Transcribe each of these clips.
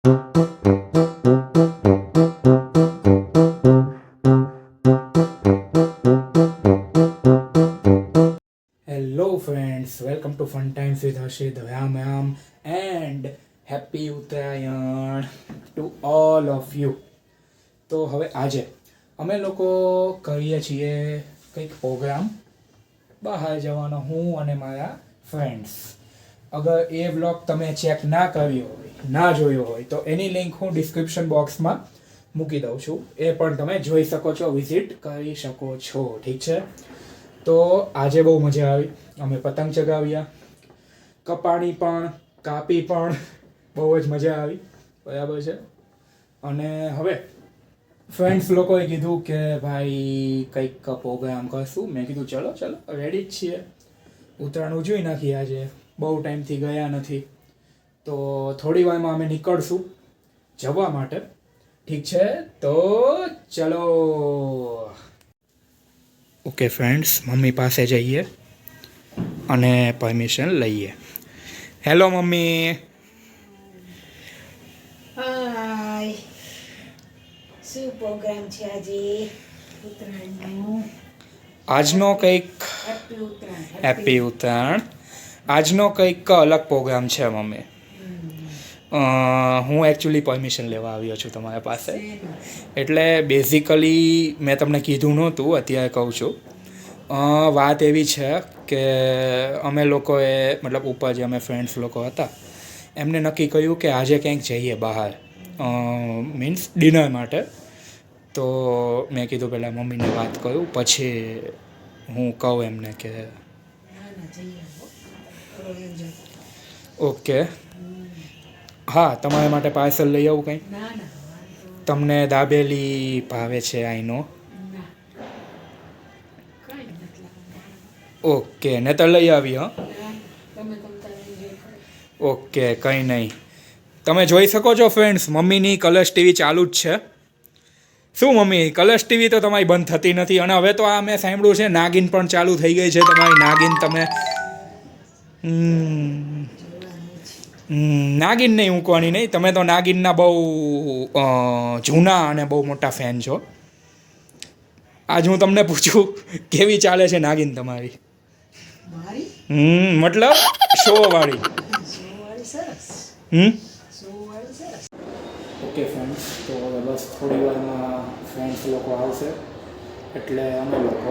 Hello friends, welcome to Fun Times with Harshit, Vyam and Happy Uttarayan to all of you. તો હવે આજે અમે લોકો કરીએ છીએ કંઈક પ્રોગ્રામ બહાર જવાનો, હું અને મારા ફ્રેન્ડ્સ. અગર એ વ્લોગ તમે ચેક ના કર્યો હોય, ના જોયો હોય તો એની લિંક હું ડિસ્ક્રિપ્શન બોક્સમાં મૂકી દઉં છું. એ પણ તમે જોઈ શકો છો, વિઝિટ કરી શકો છો. ઠીક છે? તો આજે બહુ મજા આવી. અમે પતંગ ચગાવ્યા, કપાણી પણ, કાપી પણ, બહુ જ મજા આવી. બરાબર છે. અને હવે ફ્રેન્ડ્સ લોકોએ કીધું કે ભાઈ કંઈક પ્રોગ્રામ કરશું. મેં કીધું ચલો રેડી જ છીએ. ઉત્તરાયણ ઉજવી નાખીએ આજે, બહુ ટાઈમથી ગયા નથી. તો થોડી વારમાં અમે નીકળશું જવા માટે. ઠીક છે? તો ચલો. ઓકે ફ્રેન્ડ્સ, મમ્મી પાસે જઈએ અને પરમિશન લઈએ. Hello mummy. હાય, શું પ્રોગ્રામ છે આજે ઉત્તરાયણનો? આજનો કંઈક હેપી ઉત્તરાયણ. હેપી ઉત્તરાયણ. આજનો કંઈક અલગ પ્રોગ્રામ છે મમ્મી. હું એકચ્યુઅલી પરમિશન લેવા આવ્યો છું તમારા પાસે. એટલે બેઝિકલી મેં તમને કીધું નહોતું, અત્યારે કહું છું. વાત એવી છે કે અમે લોકોએ, મતલબ ઉપર જે અમે ફ્રેન્ડ્સ લોકો હતા, એમને નક્કી કર્યું કે આજે ક્યાંક જઈએ બહાર, મીન્સ ડિનર માટે. તો મેં કીધું પહેલાં મમ્મીને વાત કરું, પછી હું કહું એમને કે ઓકે. હા, તમારા માટે પાર્સલ લઈ આવું કંઈ? તમને દાબેલી ભાવે છે આઈનો? ઓકે, ને તો લઈ આવી. હા, ઓકે, કંઈ નહીં. તમે જોઈ શકો છો ફ્રેન્ડ્સ, મમ્મીની કલર્સ ટીવી ચાલુ જ છે. શું મમ્મી, કલર્સ ટીવી તો તમારી બંધ થતી નથી. અને હવે તો આ મેં સાંભળ્યું છે નાગિન પણ ચાલુ થઈ ગઈ છે તમારી. નાગિન તમે નાગિન નહીં મૂકવાની નહીં. તમે તો નાગિનના બહુ જૂના અને બહુ મોટા ફેન છો. આજ હું તમને પૂછું, કેવી ચાલે છે નાગિન તમારી? મતલબ શો વાળી. ઓકે ફ્રેન્ડ્સ, તો હવે બસ થોડી વારમાં ફ્રેન્ડ્સ લોકો આવશે એટલે અમે લોકો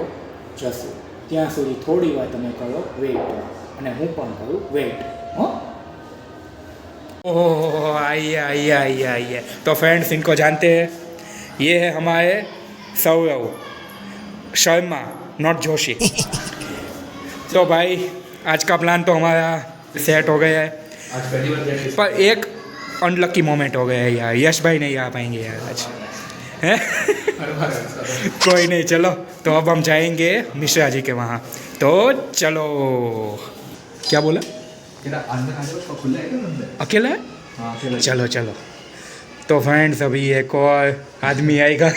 જશું. ત્યાં સુધી થોડી વાર તમે કરો વેઇટ, અને હું પણ કરું વેઇટ. ओह आइए. तो फ्रेंड्स, इनको जानते हैं, ये है हमारे सौरव शर्मा, नॉट जोशी. तो भाई आज का प्लान तो हमारा सेट हो गया है, पर एक अनलकी मोमेंट हो गया है यार. यश भाई नहीं आ पाएंगे यार आज, हैं? कोई नहीं, चलो. तो अब हम जाएंगे मिश्रा जी के वहाँ. तो चलो. क्या बोला? अकेला है? चलो. तो फ्रेंड्स, अभी एक और आदमी आएगा.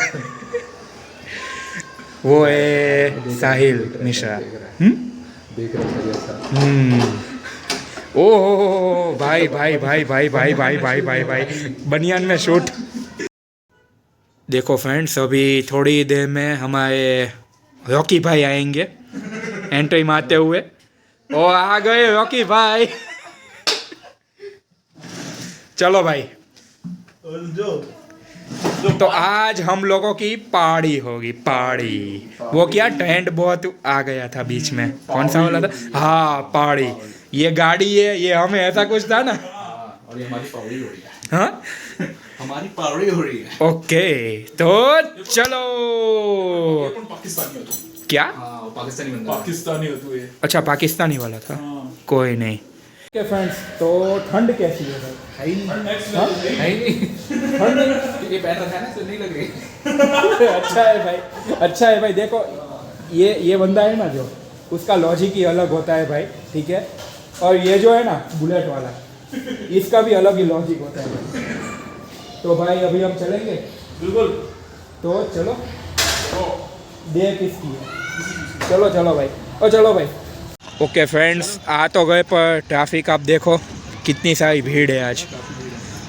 वो है साहिल मिश्रा. ओह भाई बनियान में शूट. देखो फ्रेंड्स, अभी थोड़ी देर में हमारे रॉकी भाई आएंगे एंट्री मारते हुए. ओ आ गए रॉकी भाई. चलो भाई. तो आज हम लोगों की पार्टी होगी, पार्टी. वो क्या ट्रेंड बहुत आ गया था बीच में, कौन सा वाला था? हाँ, पार्टी. ये गाड़ी है, ये हमें, ऐसा कुछ था ना. और ये हमारी पार्टी हो रही है. हाँ, हमारी पार्टी हो रही है. ओके. तो चलो. पाकिस्तानी हो. क्या? हाँ, पाकिस्तानी बंदा. पाकिस्तानी हो तू ये. अच्छा, पाकिस्तानी वाला था. कोई नहीं. ओके फ्रेंड्स, तो ठंड कैसी है भाई? ठंड ये पहन रखा है ना, तो नहीं लग रही. अच्छा है भाई. देखो, ये बंदा है ना जो, उसका लॉजिक ही अलग होता है भाई. ठीक है? और ये जो है ना बुलेट वाला, इसका भी अलग ही लॉजिक होता है भाई. तो भाई अभी हम चलेंगे. बिल्कुल. तो चलो. दे किसकी है? चलो भाई. ओ चलो भाई. ओके फ्रेंड्स, आ तो गए, पर ट्रैफिक आप देखो कितनी सारी भीड़ है आज.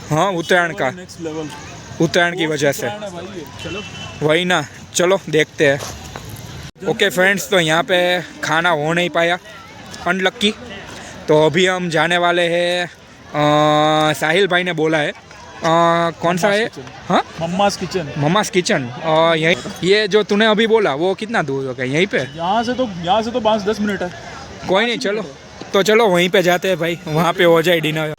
हाँ उत्तरायण का, नेक्स्ट लेवल उत्तरायण की वजह से भाई। चलो वही ना, चलो देखते हैं। ओके फ्रेंड्स, तो यहाँ पे खाना हो नहीं पाया, अनलक्की। तो अभी हम जाने वाले हैं, साहिल भाई ने बोला है, कौन सा है? हाँ, मम्मास किचन। Mama's kitchen. यही, ये जो तूने अभी बोला वो कितना दूर होगा यहीं पे? यहाँ से तो 5-10 मिनट है। कोई नहीं, चलो तो चलो वहीं पे जाते हैं भाई, वहाँ पे हो जाए डिनर।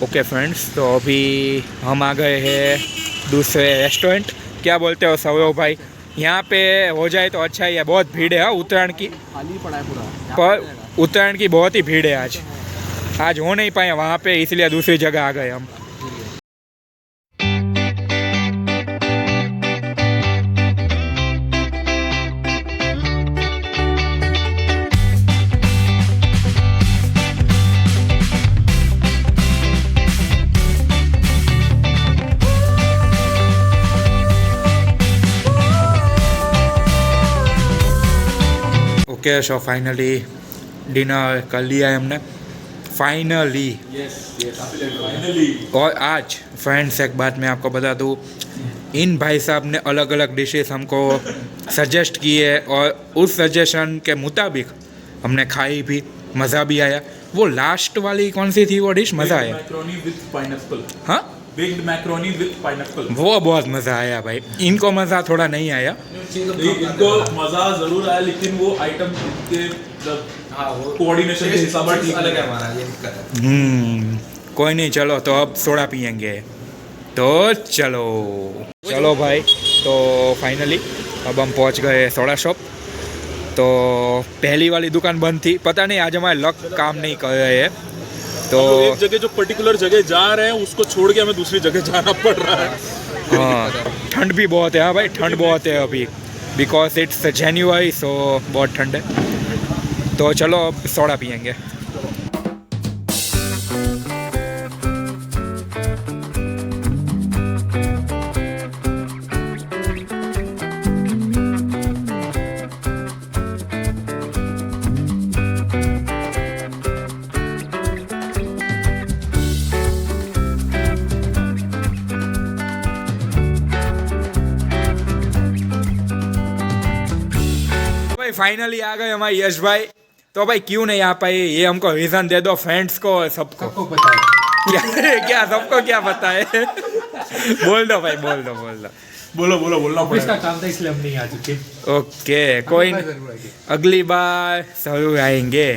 ओके फ्रेंड्स, तो अभी हम आ गए हैं दूसरे रेस्टोरेंट। क्या बोलते हो सौरव भाई? यहाँ पे हो जाए तो अच्छा ही है, बहुत भीड़ है उत्तरायण की, खाली पड़ा है पूरा। पर उत्तरायण की बहुत ही भीड़ है आज हो नहीं पाए वहाँ पे, इसलिए दूसरी जगह आ गए हम। ओके, सो फाइनली डिनर कर लिया है हमने, फाइनली। फाइनली। और आज फ्रेंड्स एक बात मैं आपको बता दूँ, इन भाई साहब ने अलग अलग डिशेस हमको सजेस्ट की है, और उस सजेशन के मुताबिक हमने खाई भी, मज़ा भी आया। वो लास्ट वाली कौन सी थी वो डिश, मज़ा आया? Macaroni with pineapple. हाँ, बेक्ड मैक्रोनी विद पाइनएप्पल। वो बहुत मज़ा आया भाई, इनको मज़ा थोड़ा नहीं आया। इनको मजा जरूर आया, लेकिन वो आइटम के कोऑर्डिनेशन के हिसाब से अलग है हमारा, ये दिक्कत है। कोई नहीं, चलो तो अब सोडा पियेंगे। तो चलो भाई, तो फाइनली अब हम पहुंच गए सोडा शॉप। तो पहली वाली दुकान बंद थी, पता नहीं आज हमारे लक काम नहीं कर रहे हैं। तो एक जगह जो पर्टिकुलर जगह जा रहे हैं उसको छोड़ के हमें दूसरी जगह जाना पड़ रहा है। हाँ, ठंड भी बहुत है। हाँ भाई, ठंड बहुत है अभी, बिकॉज इट्स जनवरी, सो बहुत ठंड है। तो चलो अब सोडा पियेंगे। भाई फाइनली आ गए हमारे यश भाई। तो भाई क्यों नहीं आ पाए, ये हमको रीजन दे दो, फ्रेंड्स को, सबको पता है क्या सबको क्या पता है? बोल दो भाई, बोल दो। बोलना ऑफिस का काम था इसलिए हम नहीं आ चुके। ओके, कोई नहीं, अगली बार जरूर आएंगे।